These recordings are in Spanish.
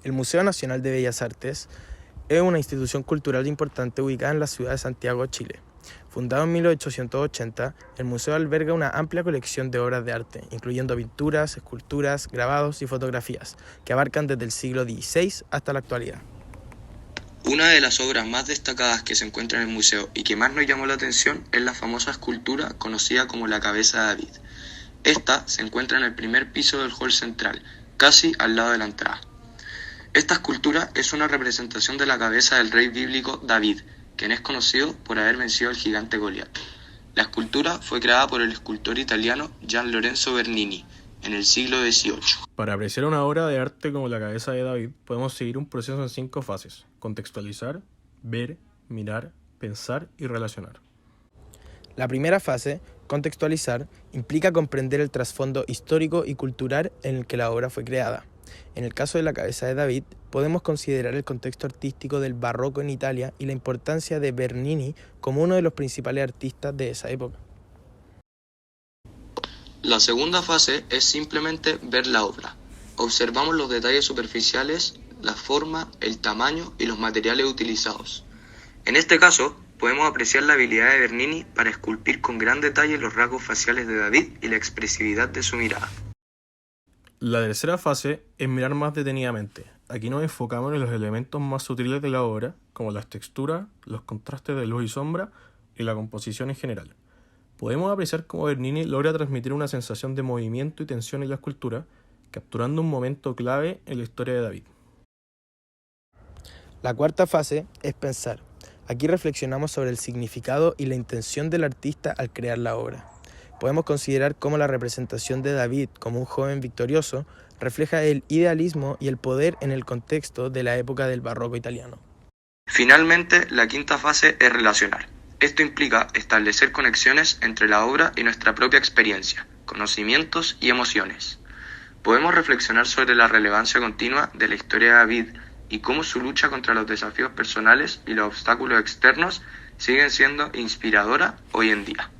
El Museo Nacional de Bellas Artes es una institución cultural importante ubicada en la ciudad de Santiago, Chile. Fundado en 1880, el museo alberga una amplia colección de obras de arte, incluyendo pinturas, esculturas, grabados y fotografías, que abarcan desde el siglo XVI hasta la actualidad. Una de las obras más destacadas que se encuentra en el museo y que más nos llamó la atención es la famosa escultura conocida como la cabeza de David. Esta se encuentra en el primer piso del hall central, casi al lado de la entrada. Esta escultura es una representación de la cabeza del rey bíblico David, quien es conocido por haber vencido al gigante Goliat. La escultura fue creada por el escultor italiano Gian Lorenzo Bernini en el siglo XVIII. Para apreciar una obra de arte como la cabeza de David, podemos seguir un proceso en 5 fases: contextualizar, ver, mirar, pensar y relacionar. La primera fase, contextualizar, implica comprender el trasfondo histórico y cultural en el que la obra fue creada. En el caso de la cabeza de David, podemos considerar el contexto artístico del barroco en Italia y la importancia de Bernini como uno de los principales artistas de esa época. La segunda fase es simplemente ver la obra. Observamos los detalles superficiales, la forma, el tamaño y los materiales utilizados. En este caso, podemos apreciar la habilidad de Bernini para esculpir con gran detalle los rasgos faciales de David y la expresividad de su mirada. La tercera fase es mirar más detenidamente. Aquí nos enfocamos en los elementos más sutiles de la obra, como las texturas, los contrastes de luz y sombra y la composición en general. Podemos apreciar cómo Bernini logra transmitir una sensación de movimiento y tensión en la escultura, capturando un momento clave en la historia de David. La cuarta fase es pensar. Aquí reflexionamos sobre el significado y la intención del artista al crear la obra. Podemos considerar cómo la representación de David como un joven victorioso refleja el idealismo y el poder en el contexto de la época del barroco italiano. Finalmente, la quinta fase es relacionar. Esto implica establecer conexiones entre la obra y nuestra propia experiencia, conocimientos y emociones. Podemos reflexionar sobre la relevancia continua de la historia de David y cómo su lucha contra los desafíos personales y los obstáculos externos siguen siendo inspiradora hoy en día.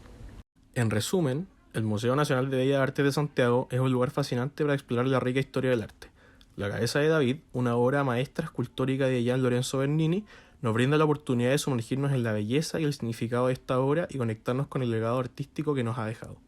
En resumen, el Museo Nacional de Bellas Artes de Santiago es un lugar fascinante para explorar la rica historia del arte. La cabeza de David, una obra maestra escultórica de Gian Lorenzo Bernini, nos brinda la oportunidad de sumergirnos en la belleza y el significado de esta obra y conectarnos con el legado artístico que nos ha dejado.